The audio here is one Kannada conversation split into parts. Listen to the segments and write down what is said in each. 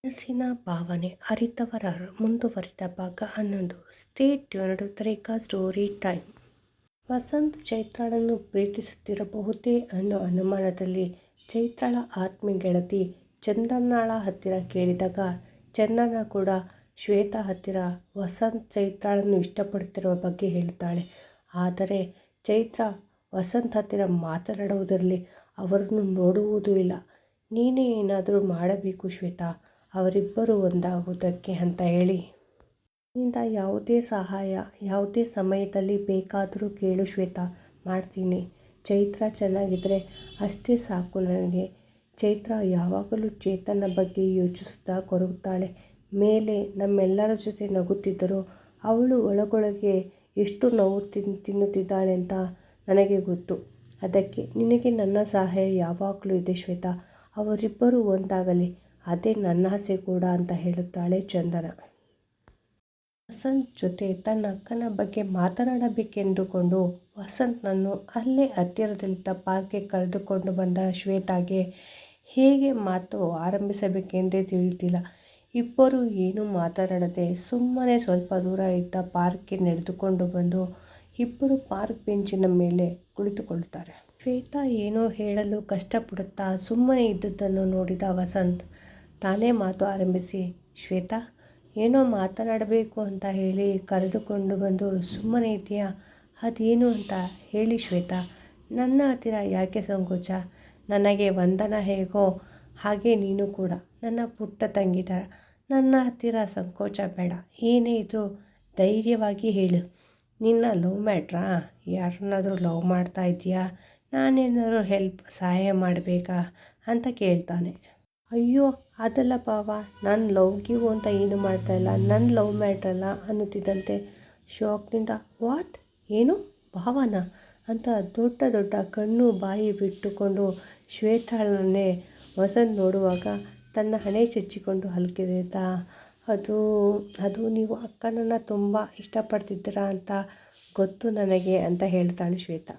ಮನಸ್ಸಿನ ಭಾವನೆ ಅರಿತವರಾರು ಮುಂದುವರಿದ ಭಾಗ 11. ಸ್ಟೇ ಟ್ಯೂನ್ಡ್ ತ್ರಿಕಾ ಸ್ಟೋರಿ ಟೈಮ್. ವಸಂತ್ ಚೈತ್ರಳನ್ನು ಪ್ರೀತಿಸುತ್ತಿರಬಹುದೇ ಅನ್ನೋ ಅನುಮಾನದಲ್ಲಿ ಚೈತ್ರಳ ಆತ್ಮೀಯ ಗೆಳತಿ ಚಂದನಳ ಹತ್ತಿರ ಕೇಳಿದಾಗ ಚಂದನ ಕೂಡ ಶ್ವೇತಾ ಹತ್ತಿರ ವಸಂತ್ ಚೈತ್ರಳನ್ನು ಇಷ್ಟಪಡುತ್ತಿರುವ ಬಗ್ಗೆ ಹೇಳುತ್ತಾಳೆ. ಆದರೆ ಚೈತ್ರ ವಸಂತ್ ಹತ್ತಿರ ಮಾತನಾಡುವುದರಲ್ಲಿ ಅವರನ್ನು ನೋಡುವುದೂ ಇಲ್ಲ. ನೀನೇ ಏನಾದರೂ ಮಾಡಬೇಕು ಶ್ವೇತಾ, ಅವರಿಬ್ಬರು ಒಂದಾಗುವುದಕ್ಕೆ ಅಂತ ಹೇಳಿ. ನಿನ್ನಿಂದ ಯಾವುದೇ ಸಹಾಯ ಯಾವುದೇ ಸಮಯದಲ್ಲಿ ಬೇಕಾದರೂ ಕೇಳು ಶ್ವೇತಾ, ಮಾಡ್ತೀನಿ. ಚೈತ್ರ ಚೆನ್ನಾಗಿದ್ದರೆ ಅಷ್ಟೇ ಸಾಕು ನನಗೆ. ಚೈತ್ರ ಯಾವಾಗಲೂ ಚೇತನ ಬಗ್ಗೆ ಯೋಚಿಸುತ್ತಾ ಕೊರಗುತ್ತಾಳೆ. ಮೇಲೆ ನಮ್ಮೆಲ್ಲರ ಜೊತೆ ನಗುತ್ತಿದ್ದರೂ ಅವಳು ಒಳಗೊಳಗೆ ಎಷ್ಟು ನೋವು ತಿನ್ನುತ್ತಿದ್ದಾಳೆ ಅಂತ ನನಗೆ ಗೊತ್ತು. ಅದಕ್ಕೆ ನಿನಗೆ ನನ್ನ ಸಹಾಯ ಯಾವಾಗಲೂ ಇದೆ ಶ್ವೇತಾ, ಅವರಿಬ್ಬರೂ ಒಂದಾಗಲಿ, ಅದೇ ನನ್ನ ಆಸೆ ಕೂಡ ಅಂತ ಹೇಳುತ್ತಾಳೆ ಚಂದನ. ವಸಂತ್ ಜೊತೆ ತನ್ನ ಅಕ್ಕನ ಬಗ್ಗೆ ಮಾತನಾಡಬೇಕೆಂದುಕೊಂಡು ವಸಂತ್ನನ್ನು ಅಲ್ಲೇ ಹತ್ತಿರದಲ್ಲಿದ್ದ ಪಾರ್ಕ್ಗೆ ಕರೆದುಕೊಂಡು ಬಂದ ಶ್ವೇತಾಗೆ ಹೇಗೆ ಮಾತು ಆರಂಭಿಸಬೇಕೆಂದೇ ತಿಳಿಯುತ್ತಿಲ್ಲ. ಇಬ್ಬರೂ ಏನೂ ಮಾತನಾಡದೆ ಸುಮ್ಮನೆ ಸ್ವಲ್ಪ ದೂರ ಇದ್ದ ಪಾರ್ಕ್ಗೆ ನಡೆದುಕೊಂಡು ಬಂದು ಇಬ್ಬರು ಪಾರ್ಕ್ ಬೆಂಚಿನ ಮೇಲೆ ಕುಳಿತುಕೊಳ್ಳುತ್ತಾರೆ. ಶ್ವೇತಾ ಏನೋ ಹೇಳಲು ಕಷ್ಟಪಡುತ್ತಾ ಸುಮ್ಮನೆ ಇದ್ದುದನ್ನು ನೋಡಿದ ವಸಂತ್ ತಾನೇ ಮಾತು ಆರಂಭಿಸಿ, ಶ್ವೇತಾ, ಏನೋ ಮಾತನಾಡಬೇಕು ಅಂತ ಹೇಳಿ ಕರೆದುಕೊಂಡು ಬಂದು ಸುಮ್ಮನೆ ಇದೆಯಾ, ಅದೇನು ಅಂತ ಹೇಳಿ ಶ್ವೇತಾ. ನನ್ನ ಹತ್ತಿರ ಯಾಕೆ ಸಂಕೋಚ? ನನಗೆ ವಂದನ ಹೇಗೋ ಹಾಗೆ ನೀನು ಕೂಡ ನನ್ನ ಪುಟ್ಟ ತಂಗಿ ಥರ. ನನ್ನ ಹತ್ತಿರ ಸಂಕೋಚ ಬೇಡ, ಏನೇ ಇದ್ರೂ ಧೈರ್ಯವಾಗಿ ಹೇಳು. ನಿನ್ನ ಲವ್ ಮ್ಯಾಟ್ರಾ? ಯಾರನ್ನಾದರೂ ಲವ್ ಮಾಡ್ತಾ ಇದೆಯಾ? ನಾನೇನಾದರೂ ಸಹಾಯ ಮಾಡಬೇಕಾ ಅಂತ ಕೇಳ್ತಾನೆ. ಅಯ್ಯೋ ಅದಲ್ಲ ಭಾವ, ನಾನು ಲವ್ ಗಿವ್ ಅಂತ ಏನು ಮಾಡ್ತಾಯಿಲ್ಲ, ನನ್ನ ಲವ್ ಮ್ಯಾಟ್ರಲ್ಲ ಅನ್ನುತ್ತಿದ್ದಂತೆ ಶಾಕ್ನಿಂದ ವಾಟ್, ಏನು ಭಾವನ ಅಂತ ದೊಡ್ಡ ದೊಡ್ಡ ಕಣ್ಣು ಬಾಯಿ ಬಿಟ್ಟುಕೊಂಡು ಶ್ವೇತಾಳನ್ನೇ ವಸಂತ್ ನೋಡುವಾಗ ತನ್ನ ಹಣೆ ಚಚ್ಚಿಕೊಂಡು ಹಲ್ಕಿರಿದ, ಅದು ನೀವು ಅಕ್ಕನನ್ನು ತುಂಬ ಇಷ್ಟಪಡ್ತಿದ್ದೀರಾ ಅಂತ ಗೊತ್ತು ನನಗೆ ಅಂತ ಹೇಳ್ತಾಳೆ ಶ್ವೇತಾ.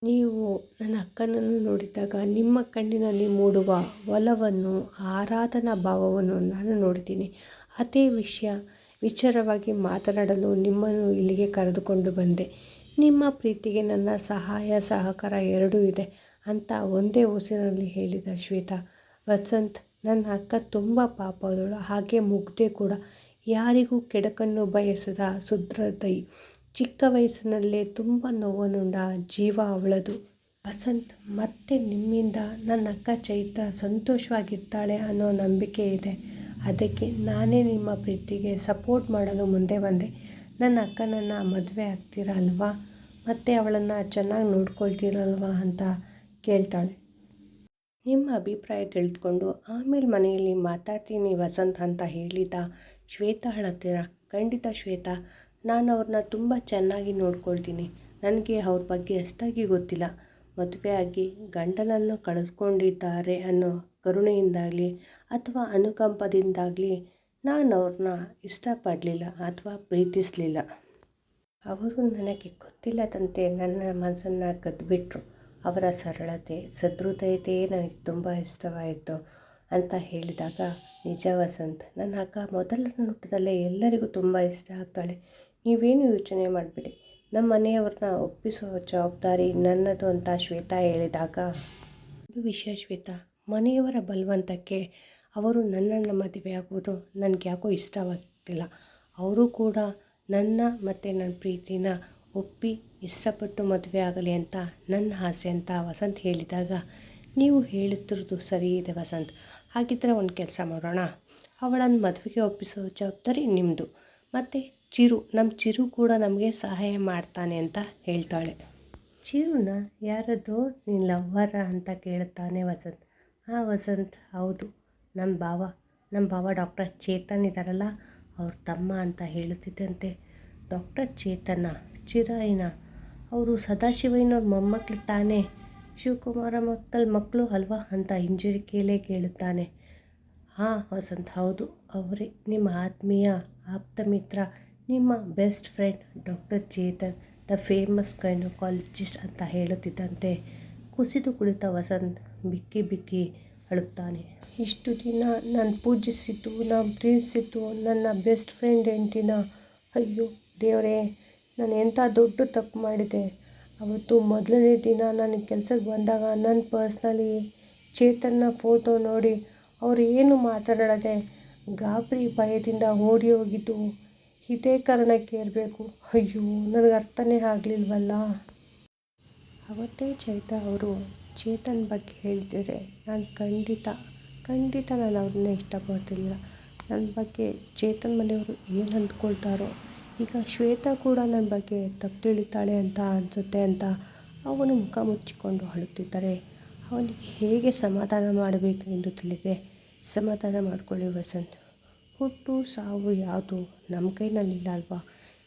ನೀವು ನನ್ನ ಅಕ್ಕನನ್ನು ನೋಡಿದಾಗ ನಿಮ್ಮ ಕಣ್ಣಿನಲ್ಲಿ ಮೂಡುವ ಒಲವನ್ನು, ಆರಾಧನಾ ಭಾವವನ್ನು ನಾನು ನೋಡಿದ್ದೀನಿ. ಅದೇ ವಿಚಾರವಾಗಿ ಮಾತನಾಡಲು ನಿಮ್ಮನ್ನು ಇಲ್ಲಿಗೆ ಕರೆದುಕೊಂಡು ಬಂದೆ. ನಿಮ್ಮ ಪ್ರೀತಿಗೆ ನನ್ನ ಸಹಾಯ ಸಹಕಾರ ಎರಡೂ ಇದೆ ಅಂತ ಒಂದೇ ಉಸಿರಿನಲ್ಲಿ ಹೇಳಿದ ಶ್ವೇತಾ. ವಸಂತ್, ನನ್ನ ಅಕ್ಕ ತುಂಬ ಪಾಪದವಳು, ಹಾಗೆ ಮುಗ್ಧೆ ಕೂಡ. ಯಾರಿಗೂ ಕೆಡುಕನ್ನು ಬಯಸದ ಸುಹೃದಯಿ. ಚಿಕ್ಕ ವಯಸ್ಸಿನಲ್ಲೇ ತುಂಬ ನೋವನ್ನುಂಡ ಜೀವ ಅವಳದು. ವಸಂತ್, ಮತ್ತೆ ನಿಮ್ಮಿಂದ ನನ್ನ ಅಕ್ಕ ಚೈತ್ರ ಸಂತೋಷವಾಗಿರ್ತಾಳೆ ಅನ್ನೋ ನಂಬಿಕೆ ಇದೆ. ಅದಕ್ಕೆ ನಾನೇ ನಿಮ್ಮ ಪ್ರೀತಿಗೆ ಸಪೋರ್ಟ್ ಮಾಡಲು ಮುಂದೆ ಬಂದೆ. ನನ್ನ ಅಕ್ಕನನ್ನು ಮದುವೆ ಆಗ್ತೀರಾ ಅಲ್ವಾ? ಮತ್ತು ಅವಳನ್ನು ಚೆನ್ನಾಗಿ ನೋಡ್ಕೊಳ್ತೀರಲ್ವಾ ಅಂತ ಕೇಳ್ತಾಳೆ. ನಿಮ್ಮ ಅಭಿಪ್ರಾಯ ತಿಳಿದುಕೊಂಡು ಆಮೇಲೆ ಮನೆಯಲ್ಲಿ ಮಾತಾಡ್ತೀನಿ ವಸಂತ್ ಅಂತ ಹೇಳಿದ ಶ್ವೇತಾ ಹತ್ತಿರ. ಖಂಡಿತ ಶ್ವೇತಾ, ನಾನು ಅವ್ರನ್ನ ತುಂಬ ಚೆನ್ನಾಗಿ ನೋಡ್ಕೊಳ್ತೀನಿ. ನನಗೆ ಅವ್ರ ಬಗ್ಗೆ ಅಷ್ಟಾಗಿ ಗೊತ್ತಿಲ್ಲ. ಮದುವೆ ಆಗಿ ಗಂಡನನ್ನು ಕಳೆದುಕೊಂಡಿದ್ದಾರೆ ಅನ್ನೋ ಕರುಣೆಯಿಂದಾಗಲಿ ಅಥವಾ ಅನುಕಂಪದಿಂದಾಗಲಿ ನಾನು ಅವ್ರನ್ನ ಇಷ್ಟಪಡಲಿಲ್ಲ ಅಥವಾ ಪ್ರೀತಿಸಲಿಲ್ಲ. ಅವರು ನನಗೆ ಗೊತ್ತಿಲ್ಲದಂತೆ ನನ್ನ ಮನಸ್ಸನ್ನು ಕದ್ದುಬಿಟ್ರು. ಅವರ ಸರಳತೆ, ಸಹೃದಯತೆಯೇ ನನಗೆ ತುಂಬ ಇಷ್ಟವಾಯಿತು ಅಂತ ಹೇಳಿದಾಗ, ನಿಜ ವಸಂತ್, ನನ್ನ ಅಕ್ಕ ಮೊದಲ ನೋಟದಲ್ಲೇ ಎಲ್ಲರಿಗೂ ತುಂಬ ಇಷ್ಟ ಆಗ್ತಾಳೆ. ನೀವೇನು ಯೋಚನೆ ಮಾಡಬೇಡಿ, ನಮ್ಮ ಮನೆಯವ್ರನ್ನ ಒಪ್ಪಿಸೋ ಜವಾಬ್ದಾರಿ ನನ್ನದು ಅಂತ ಶ್ವೇತಾ ಹೇಳಿದಾಗ, ಒಂದು ವಿಷಯ ಶ್ವೇತಾ, ಮನೆಯವರ ಬಲವಂತಕ್ಕೆ ಅವರು ನನ್ನನ್ನು ಮದುವೆ ಆಗುವುದು ನನಗೆ ಯಾಕೋ ಇಷ್ಟವಾಗ್ತಿಲ್ಲ. ಅವರು ಕೂಡ ನನ್ನ ಮತ್ತು ನನ್ನ ಪ್ರೀತಿನ ಒಪ್ಪಿ ಇಷ್ಟಪಟ್ಟು ಮದುವೆ ಆಗಲಿ ಅಂತ ನನ್ನ ಆಸೆ ಅಂತ ವಸಂತ್ ಹೇಳಿದಾಗ, ನೀವು ಹೇಳುತ್ತಿರೋದು ಸರಿ ಇದೆ ವಸಂತ್. ಹಾಗಿದ್ದರೆ ಒಂದು ಕೆಲಸ ಮಾಡೋಣ, ಅವಳನ್ನು ಮದುವೆಗೆ ಒಪ್ಪಿಸೋ ಜವಾಬ್ದಾರಿ ನಿಮ್ಮದು. ಮತ್ತು ನಮ್ಮ ಚಿರು ಕೂಡ ನಮಗೆ ಸಹಾಯ ಮಾಡ್ತಾನೆ ಅಂತ ಹೇಳ್ತಾಳೆ. ಚಿರುನ ಯಾರದು, ನಿನ್ನ ಲವ್ವರ ಅಂತ ಕೇಳುತ್ತಾನೆ ವಸಂತ್. ವಸಂತ್, ಹೌದು, ನಮ್ಮ ಭಾವ ಡಾಕ್ಟರ್ ಚೇತನ್ ಇದ್ದಾರಲ್ಲ, ಅವ್ರ ತಮ್ಮ ಅಂತ ಹೇಳುತ್ತಿದ್ದಂತೆ, ಡಾಕ್ಟರ್ ಚೇತನ ಚಿರಾಯಿನ, ಅವರು ಸದಾಶಿವಯ್ಯನವ್ರ ಮೊಮ್ಮಕ್ಕಳು ತಾನೇ, ಶಿವಕುಮಾರ ಮಕ್ಕಳು ಅಲ್ವಾ ಅಂತ ಹಿಂಜರಿಕೆಯಲ್ಲೇ ಕೇಳುತ್ತಾನೆ. ವಸಂತ್, ಹೌದು, ಅವರೇ ನಿಮ್ಮ ಆತ್ಮೀಯ ಆಪ್ತ ಮಿತ್ರ, ನಿಮ್ಮ best friend doctor Chetan, the famous gynaecologist ಅಂತ ಹೇಳುತ್ತಿದ್ದಂತೆ ಕುಸಿದು ಕುಳಿತ ವಸಂತ್ ಬಿಕ್ಕಿ ಅಳುತ್ತಾನೆ. ಇಷ್ಟು ದಿನ ನಾನು ಪೂಜಿಸಿದ್ದು, ನಾನು ಪ್ರೀತಿಸಿದ್ದು ನನ್ನ ಬೆಸ್ಟ್ ಫ್ರೆಂಡ್ ಹೆಂಡ್ತಿನ. ಅಯ್ಯೋ ದೇವರೇ, ನಾನು ಎಂಥ ದೊಡ್ಡ ತಪ್ಪು ಮಾಡಿದೆ. ಅವತ್ತು ಮೊದಲನೇ ದಿನ ನನಗೆ ಕೆಲಸಕ್ಕೆ ಬಂದಾಗ ನನ್ನ ಪರ್ಸ್ನಲಿ ಚೇತನ್ನ ಫೋಟೋ ನೋಡಿ ಅವರು ಏನು ಮಾತನಾಡದೆ ಗಾಬರಿ ಭಯದಿಂದ ಓಡಿ ಹೋಗಿದ್ದು ಇದೇ ಕಾರಣಕ್ಕೆ ಇರಬೇಕು. ಅಯ್ಯೋ, ನನಗೆ ಅರ್ಥನೇ ಆಗಲಿಲ್ವಲ್ಲ. ಅವತ್ತೇ ಚೈತ್ರ ಅವರು ಚೇತನ್ ಬಗ್ಗೆ ಹೇಳ್ತಿದ್ರೆ ನಾನು ಖಂಡಿತ ನಾನು ಅವ್ರನ್ನ ಇಷ್ಟಪಡ್ತಿಲ್ಲ. ನನ್ನ ಬಗ್ಗೆ ಚೇತನ್ ಮನೆಯವರು ಏನು ಅಂದ್ಕೊಳ್ತಾರೋ, ಈಗ ಶ್ವೇತಾ ಕೂಡ ನನ್ನ ಬಗ್ಗೆ ತಪ್ಪು ತಿಳಿತಾಳೆ ಅಂತ ಅನಿಸುತ್ತೆ ಅಂತ ಅವನು ಮುಖ ಮುಚ್ಚಿಕೊಂಡು ಅಳುತ್ತಿದ್ದರೆ ಅವನಿಗೆ ಹೇಗೆ ಸಮಾಧಾನ ಮಾಡಬೇಕು ಎಂದು ತಿಳಿದೆ. ಸಮಾಧಾನ ಮಾಡಿಕೊಳ್ಳಿ ವಸಂತ್, ಹುಟ್ಟು ಸಾವು ಯಾವುದು ನಮ್ಮ ಕೈನಲ್ಲಿಲ್ಲ ಅಲ್ವಾ.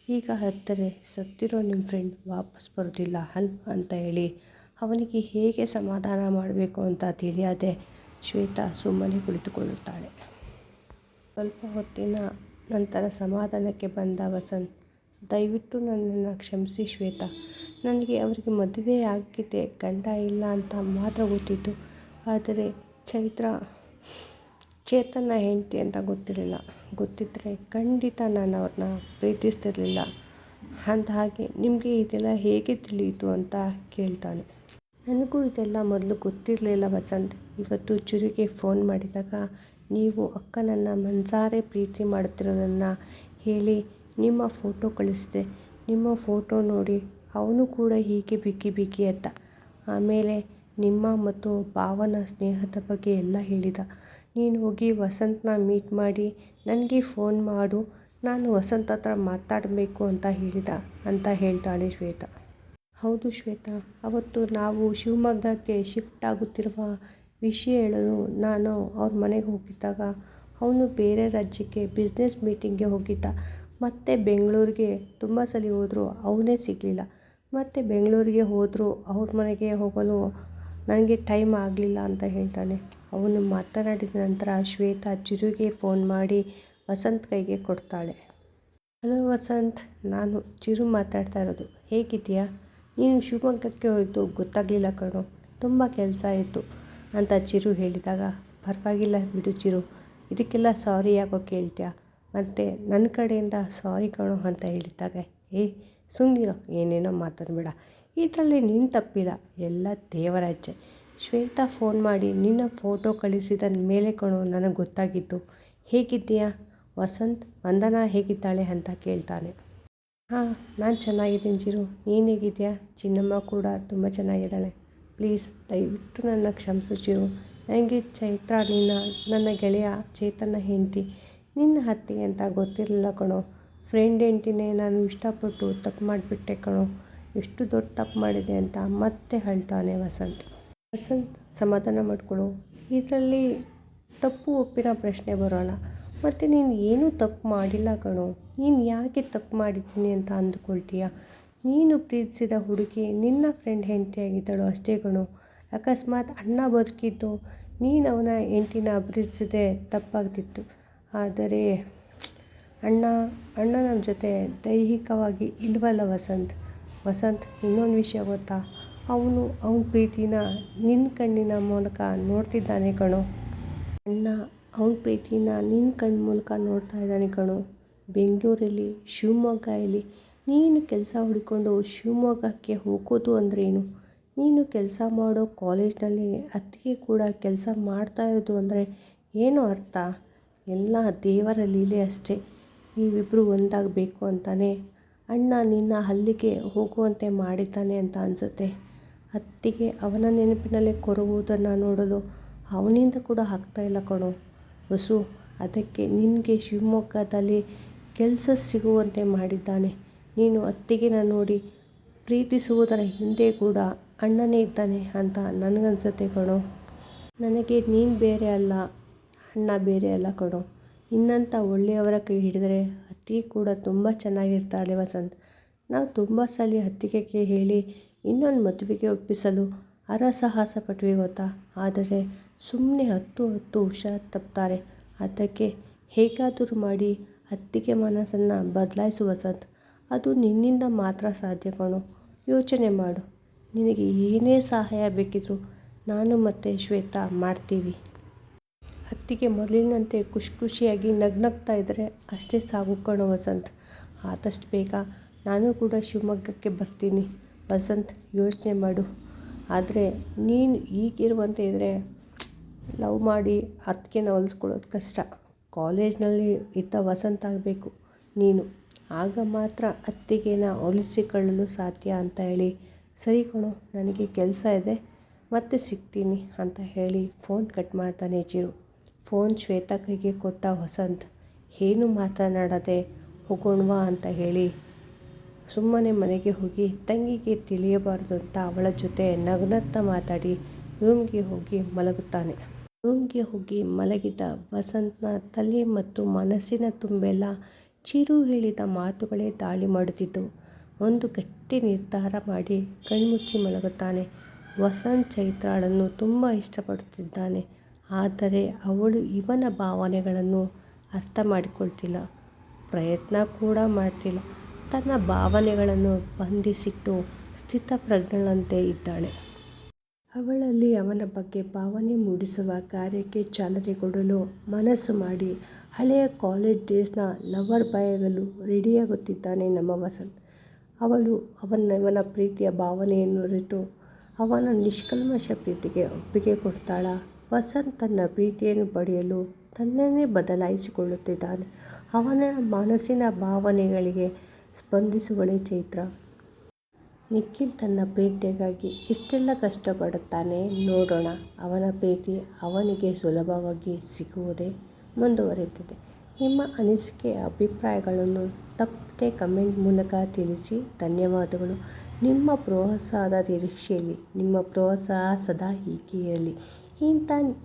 ಈಗ ಹತ್ತರೆ ಸತ್ತಿರೋ ನಿಮ್ಮ ಫ್ರೆಂಡ್ ವಾಪಸ್ ಬರೋದಿಲ್ಲ ಅಲ್ವಾ ಅಂತ ಹೇಳಿ ಅವನಿಗೆ ಹೇಗೆ ಸಮಾಧಾನ ಮಾಡಬೇಕು ಅಂತ ತಿಳಿಯದೆ ಶ್ವೇತಾ ಸುಮ್ಮನೆ ಕುಳಿತುಕೊಳ್ಳುತ್ತಾಳೆ. ಸ್ವಲ್ಪ ಹೊತ್ತಿನ ನಂತರ ಸಮಾಧಾನಕ್ಕೆ ಬಂದ ವಸಂತ್, ದಯವಿಟ್ಟು ನನ್ನನ್ನು ಕ್ಷಮಿಸಿ ಶ್ವೇತಾ. ನನಗೆ ಅವರಿಗೆ ಮದುವೆ ಆಗಿದೆ, ಗಂಡ ಇಲ್ಲ ಅಂತ ಮಾತ್ರ ಗೊತ್ತಿತ್ತು. ಆದರೆ ಚೇತನ್ನ ಹೆಂಡತಿ ಅಂತ ಗೊತ್ತಿರಲಿಲ್ಲ. ಗೊತ್ತಿದ್ದರೆ ಖಂಡಿತ ನಾನು ಅವ್ರನ್ನ ಪ್ರೀತಿಸ್ತಿರಲಿಲ್ಲ. ಅಂದಹಾಗೆ ನಿಮಗೆ ಇದೆಲ್ಲ ಹೇಗೆ ತಿಳಿಯಿತು ಅಂತ ಕೇಳ್ತಾನೆ. ನನಗೂ ಇದೆಲ್ಲ ಮೊದಲು ಗೊತ್ತಿರಲಿಲ್ಲ ವಸಂತ್. ಇವತ್ತು ಚಿರುಗೆ ಫೋನ್ ಮಾಡಿದಾಗ ನೀವು ಅಕ್ಕನನ್ನು ಮನಸಾರೆ ಪ್ರೀತಿ ಮಾಡ್ತಿರೋದನ್ನು ಹೇಳಿ ನಿಮ್ಮ ಫೋಟೋ ಕಳಿಸಿದೆ. ನಿಮ್ಮ ಫೋಟೋ ನೋಡಿ ಅವನು ಕೂಡ ಹೀಗೆ ಬಿಕ್ಕಿ ಎದ್ದ. ಆಮೇಲೆ ನಿಮ್ಮ ಮತ್ತು ಭಾವನ ಸ್ನೇಹದ ಬಗ್ಗೆ ಎಲ್ಲ ಹೇಳಿದ. ನೀನು ಹೋಗಿ ವಸಂತನ ಮೀಟ್ ಮಾಡಿ ನನಗೆ ಫೋನ್ ಮಾಡು, ನಾನು ವಸಂತ್ ಹತ್ರ ಮಾತಾಡಬೇಕು ಅಂತ ಹೇಳಿದ ಅಂತ ಹೇಳ್ತಾಳೆ ಶ್ವೇತಾ. ಹೌದು ಶ್ವೇತಾ, ಅವತ್ತು ನಾವು ಶಿವಮೊಗ್ಗಕ್ಕೆ ಶಿಫ್ಟ್ ಆಗುತ್ತಿರುವ ವಿಷಯ ಹೇಳಲು ನಾನು ಅವ್ರ ಮನೆಗೆ ಹೋಗಿದ್ದಾಗ ಅವನು ಬೇರೆ ರಾಜ್ಯಕ್ಕೆ ಬಿಸ್ನೆಸ್ ಮೀಟಿಂಗ್ಗೆ ಹೋಗಿದ್ದ. ಮತ್ತು ಬೆಂಗಳೂರಿಗೆ ತುಂಬ ಸಲ ಹೋದರೂ ಅವನೇ ಸಿಗಲಿಲ್ಲ. ಮತ್ತು ಬೆಂಗಳೂರಿಗೆ ಹೋದರೂ ಅವ್ರ ಮನೆಗೆ ಹೋಗಲು ನನಗೆ ಟೈಮ್ ಆಗಲಿಲ್ಲ ಅಂತ ಹೇಳ್ತಾನೆ. ಅವನು ಮಾತನಾಡಿದ ನಂತರ ಶ್ವೇತಾ ಚಿರುಗೆ ಫೋನ್ ಮಾಡಿ ವಸಂತ್ ಕೈಗೆ ಕೊಡ್ತಾಳೆ. ಹಲೋ ವಸಂತ್, ನಾನು ಚಿರು ಮಾತಾಡ್ತಾ ಇರೋದು. ಹೇಗಿದೆಯಾ? ನೀನು ಶಿವಮೊಗ್ಗಕ್ಕೆ ಹೋಯಿತು ಗೊತ್ತಾಗಲಿಲ್ಲ ಕಣೋ, ತುಂಬ ಕೆಲಸ ಆಯಿತು ಅಂತ ಚಿರು ಹೇಳಿದಾಗ, ಪರವಾಗಿಲ್ಲ ಬಿಡು ಚಿರು, ಇದಕ್ಕೆಲ್ಲ ಸಾರಿ ಯಾಕೋ ಕೇಳ್ತೀಯಾ, ಮತ್ತು ನನ್ನ ಕಡೆಯಿಂದ ಸಾರಿ ಕಣೋ ಅಂತ ಹೇಳಿದಾಗ, ಸುಮ್ಮನಿರೋ, ಏನೇನೋ ಮಾತಾಡಬೇಡ, ಇದರಲ್ಲಿ ನಿನ್ನ ತಪ್ಪಿಲ್ಲ, ಎಲ್ಲ ದೇವರಾಜ್ಯ. ಶ್ವೇತಾ ಫೋನ್ ಮಾಡಿ ನಿನ್ನ ಫೋಟೋ ಕಳಿಸಿದ ಮೇಲೆ ಕಣೋ ನನಗೆ ಗೊತ್ತಾಗಿತ್ತು. ಹೇಗಿದ್ದೀಯಾ ವಸಂತ್? ವಂದನಾ ಹೇಗಿದ್ದಾಳೆ ಅಂತ ಕೇಳ್ತಾನೆ. ಹಾಂ, ನಾನು ಚೆನ್ನಾಗಿದ್ದೀನಿ ಚಿರು, ನೀನು ಹೇಗಿದ್ದೀಯಾ? ಚಿನ್ನಮ್ಮ ಕೂಡ ತುಂಬ ಚೆನ್ನಾಗಿದ್ದಾಳೆ. ಪ್ಲೀಸ್ ದಯವಿಟ್ಟು ನನ್ನ ಕ್ಷಮಿಸು ಚಿರು. ನನಗೆ ಚೈತ್ರ ನನ್ನ ಗೆಳೆಯ ಚೇತನ್ನ ಹೆಂಡತಿ, ನಿನ್ನ ಅತ್ತಿಗೆ ಅಂತ ಗೊತ್ತಿರಲಿಲ್ಲ ಕಣೋ. ಫ್ರೆಂಡ್ ಹೆಂಡ್ತಿನೇ ನಾನು ಇಷ್ಟಪಟ್ಟು ತಪ್ಪು ಮಾಡಿಬಿಟ್ಟೆ ಕಣೋ. ಎಷ್ಟು ದೊಡ್ಡ ತಪ್ಪು ಮಾಡಿದೆ ಅಂತ ಮತ್ತೆ ಹೇಳ್ತಾನೆ ವಸಂತ್. ಸಮಾಧಾನ ಮಾಡಿಕೊಳ್ಳು, ಇದರಲ್ಲಿ ತಪ್ಪು ಒಪ್ಪಿನ ಪ್ರಶ್ನೆ ಬರೋಲ್ಲ. ಮತ್ತು ನೀನು ಏನೂ ತಪ್ಪು ಮಾಡಿಲ್ಲ ಕಣೋ. ನೀನು ಯಾಕೆ ತಪ್ಪು ಮಾಡಿದ್ದೀನಿ ಅಂತ ಅಂದುಕೊಳ್ತೀಯ? ನೀನು ಪ್ರೀತಿಸಿದ ಹುಡುಗಿ ನಿನ್ನ ಫ್ರೆಂಡ್ ಹೆಂಡತಿಯಾಗಿದ್ದಳು ಅಷ್ಟೇ ಕಣೋ. ಅಕಸ್ಮಾತ್ ಅಣ್ಣ ಬದುಕಿದ್ದು ನೀನು ಅವನ ಹೆಂಡತಿನ ಪ್ರೀತಿಸಿದೆ ತಪ್ಪಾಗ್ತಿತ್ತು. ಆದರೆ ಅಣ್ಣ ನಮ್ಮ ಜೊತೆ ದೈಹಿಕವಾಗಿ ಇಲ್ವಲ್ಲ ವಸಂತ್, ಇನ್ನೊಂದು ವಿಷಯ ಗೊತ್ತಾ? ಅವನ ಪ್ರೀತಿನ ನಿನ್ನ ಕಣ್ಣಿನ ಮೂಲಕ ನೋಡ್ತಿದ್ದಾನೆ ಕಣೋ. ಅಣ್ಣ ಅವನ ಪ್ರೀತಿನ ನಿನ್ನ ಕಣ್ಣು ಮೂಲಕ ನೋಡ್ತಾ ಇದ್ದಾನೆ ಕಣೋ. ಬೆಂಗಳೂರಲ್ಲಿ ಶಿವಮೊಗ್ಗ ಇಲ್ಲಿ ನೀನು ಕೆಲಸ ಹುಡ್ಕೊಂಡು ಶಿವಮೊಗ್ಗಕ್ಕೆ ಹೋಗೋದು ಅಂದ್ರೇನು? ನೀನು ಕೆಲಸ ಮಾಡೋ ಕಾಲೇಜ್ನಲ್ಲಿ ಅತ್ತಿಗೆ ಕೂಡ ಕೆಲಸ ಮಾಡ್ತಾ ಇರೋದು ಅಂದರೆ ಏನು ಅರ್ಥ? ಎಲ್ಲ ದೇವರ ಲೀಲೆ ಅಷ್ಟೇ. ನೀವಿಬ್ಬರು ಒಂದಾಗಬೇಕು ಅಂತಾನೆ ಅಣ್ಣ ನಿನ್ನ ಅಲ್ಲಿಗೆ ಹೋಗುವಂತೆ ಮಾಡಿದ್ದಾನೆ ಅಂತ ಅನಿಸುತ್ತೆ. ಅತ್ತಿಗೆ ಅವನ ನೆನಪಿನಲ್ಲೇ ಕೊರಗುವುದನ್ನು ನೋಡಲು ಅವನಿಂದ ಕೂಡ ಆಗ್ತಾಯಿಲ್ಲ ಕಣೋ ವಸು. ಅದಕ್ಕೆ ನಿನಗೆ ಶಿವಮೊಗ್ಗದಲ್ಲಿ ಕೆಲಸ ಸಿಗುವಂತೆ ಮಾಡಿದ್ದಾನೆ. ನೀನು ಅತ್ತಿಗೆನ ನೋಡಿ ಪ್ರೀತಿಸುವುದರ ಹಿಂದೆ ಕೂಡ ಅಣ್ಣನೇ ಇದ್ದಾನೆ ಅಂತ ನನಗನ್ಸುತ್ತೆ ಕಣೋ. ನನಗೆ ನೀನು ಬೇರೆ ಅಲ್ಲ, ಅಣ್ಣ ಬೇರೆ ಅಲ್ಲ ಕಣೋ. ನಿನ್ನಂಥ ಒಳ್ಳೆಯವರ ಕೈ ಹಿಡಿದರೆ ಅತ್ತಿಗೆ ಕೂಡ ತುಂಬ ಚೆನ್ನಾಗಿರ್ತಾಳೆ ವಸಂತ್. ನಾವು ತುಂಬ ಸಲ ಅತ್ತಿಗೆಗೆ ಹೇಳಿ ಇನ್ನೊಂದು ಮದುವೆಗೆ ಒಪ್ಪಿಸಲು ಹರಸಾಹಸ ಪಟ್ವಿ ಗೊತ್ತಾ? ಆದರೆ ಸುಮ್ಮನೆ ಹತ್ತು ಹುಷಾರು ತಪ್ತಾರೆ. ಅದಕ್ಕೆ ಹೇಗಾದರೂ ಮಾಡಿ ಅತ್ತಿಗೆ ಮನಸ್ಸನ್ನು ಬದಲಾಯಿಸು ವಸಂತ್. ಅದು ನಿನ್ನಿಂದ ಮಾತ್ರ ಸಾಧ್ಯ ಕಣೋ. ಯೋಚನೆ ಮಾಡು, ನಿನಗೆ ಏನೇ ಸಹಾಯ ಬೇಕಿದ್ರೂ ನಾನು ಮತ್ತು ಶ್ವೇತಾ ಮಾಡ್ತೀವಿ. ಅತ್ತಿಗೆ ಮೊದಲಿನಂತೆ ಖುಷಿಯಾಗಿ ನಗ್ನಗ್ತಾ ಇದ್ದರೆ ಅಷ್ಟೇ ಸಾಕು ಕಣೋ ವಸಂತ್. ಆದಷ್ಟು ಬೇಗ ನಾನು ಕೂಡ ಶಿವಮೊಗ್ಗಕ್ಕೆ ಬರ್ತೀನಿ ವಸಂತ್, ಯೋಚನೆ ಮಾಡು. ಆದರೆ ನೀನು ಈಗಿರುವಂತೆ ಇದ್ದರೆ ಲವ್ ಮಾಡಿ ಅತ್ತಿಗೆನ ಹೊಲಿಸ್ಕೊಳ್ಳೋದು ಕಷ್ಟ. ಕಾಲೇಜ್ನಲ್ಲಿ ಇದ್ದ ವಸಂತ ಆಗಬೇಕು ನೀನು, ಆಗ ಮಾತ್ರ ಅತ್ತಿಗೆನ ಹೊಲಿಸಿಕೊಳ್ಳಲು ಸಾಧ್ಯ ಅಂತ ಹೇಳಿ, ಸರಿ ಕಣೋ ನನಗೆ ಕೆಲಸ ಇದೆ ಮತ್ತೆ ಸಿಗ್ತೀನಿ ಅಂತ ಹೇಳಿ ಫೋನ್ ಕಟ್ ಮಾಡ್ತಾನೆ ಚಿರು. ಫೋನ್ ಶ್ವೇತಾ ಕೈಗೆ ಕೊಟ್ಟ ವಸಂತ್ ಏನು ಮಾತನಾಡದೆ ಹೋಗೋಣವಾ ಅಂತ ಹೇಳಿ ಸುಮ್ಮನೆ ಮನೆಗೆ ಹೋಗಿ ತಂಗಿಗೆ ತಿಳಿಯಬಾರದು ಅಂತ ಅವಳ ಜೊತೆ ನಗ್ನಗ್ತಾ ಮಾತಾಡಿ ರೂಮ್ಗೆ ಹೋಗಿ ಮಲಗುತ್ತಾನೆ. ರೂಮ್ಗೆ ಹೋಗಿ ಮಲಗಿದ ವಸಂತನ ತಲೆ ಮತ್ತು ಮನಸ್ಸಿನ ತುಂಬೆಲ್ಲ ಚಿರು ಹೇಳಿದ ಮಾತುಗಳೇ ದಾಳಿ ಮಾಡುತ್ತಿದ್ದವು. ಒಂದು ಗಟ್ಟಿ ನಿರ್ಧಾರ ಮಾಡಿ ಕಣ್ಮುಚ್ಚಿ ಮಲಗುತ್ತಾನೆ. ವಸಂತ್ ಚೈತ್ರಾಳನ್ನು ತುಂಬ ಇಷ್ಟಪಡುತ್ತಿದ್ದಾನೆ. ಆದರೆ ಅವಳು ಇವನ ಭಾವನೆಗಳನ್ನು ಅರ್ಥ ಮಾಡಿಕೊಳ್ತಿಲ್ಲ, ಪ್ರಯತ್ನ ಕೂಡ ಮಾಡ್ತಿಲ್ಲ. ತನ್ನ ಭಾವನೆಗಳನ್ನು ಬಂಧಿಸಿಟ್ಟು ಸ್ಥಿತಪ್ರಜ್ಞಳಂತೆ ಇದ್ದಾಳೆ. ಅವಳಲ್ಲಿ ಅವನ ಬಗ್ಗೆ ಭಾವನೆ ಮೂಡಿಸುವ ಕಾರ್ಯಕ್ಕೆ ಚಾಲನೆ ಕೊಡಲು ಮನಸ್ಸು ಮಾಡಿ ಹಳೆಯ ಕಾಲೇಜ್ ಡೇಸ್ನ ಲವರ್ ಬಾಯ್ ಆಗಲು ರೆಡಿಯಾಗುತ್ತಿದ್ದಾನೆ ನಮ್ಮ ವಸಂತ್. ಅವಳು ಇವನ ಪ್ರೀತಿಯ ಭಾವನೆಯನ್ನು ಅರಿತು ಅವನ ನಿಷ್ಕಲ್ಮಶ ಪ್ರೀತಿಗೆ ಒಪ್ಪಿಗೆ ಕೊಡ್ತಾಳಾ? ವಸಂತ್ ತನ್ನ ಪ್ರೀತಿಯನ್ನು ಪಡೆಯಲು ತನ್ನನ್ನೇ ಬದಲಾಯಿಸಿಕೊಳ್ಳುತ್ತಿದ್ದಾನೆ. ಅವನ ಮನಸ್ಸಿನ ಭಾವನೆಗಳಿಗೆ ಸ್ಪಂದಿಸುವಳೆ ಚೈತ್ರ. ನಿಖಿಲ್ ತನ್ನ ಪ್ರೀತಿಗಾಗಿ ಇಷ್ಟೆಲ್ಲ ಕಷ್ಟಪಡುತ್ತಾನೆ. ನೋಡೋಣ, ಅವನ ಪ್ರೀತಿ ಅವನಿಗೆ ಸುಲಭವಾಗಿ ಸಿಗುವುದೇ ಮುಂದುವರೆದಿದೆ. ನಿಮ್ಮ ಅನಿಸಿಕೆ ಅಭಿಪ್ರಾಯಗಳನ್ನು ತಪ್ಪದೆ ಕಮೆಂಟ್ ಮೂಲಕ ತಿಳಿಸಿ. ಧನ್ಯವಾದಗಳು. ನಿಮ್ಮ ಪ್ರೋತ್ಸಾಹದ ನಿರೀಕ್ಷೆಯಲ್ಲಿ. ನಿಮ್ಮ ಪ್ರೋತ್ಸಾಹ ಸದಾ ಹೀಗೆ ಇರಲಿ.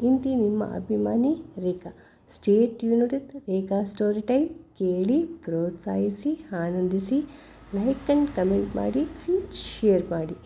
ಇಂತಿ ನಿಮ್ಮ ಅಭಿಮಾನಿ Rekha. Stay tuned with Rekha story time. ಕೇಳಿ, ಪ್ರೋತ್ಸಾಹಿಸಿ, ಆನಂದಿಸಿ. ಲೈಕ್ ಆ್ಯಂಡ್ ಕಮೆಂಟ್ ಮಾಡಿ ಆ್ಯಂಡ್ ಶೇರ್ ಮಾಡಿ.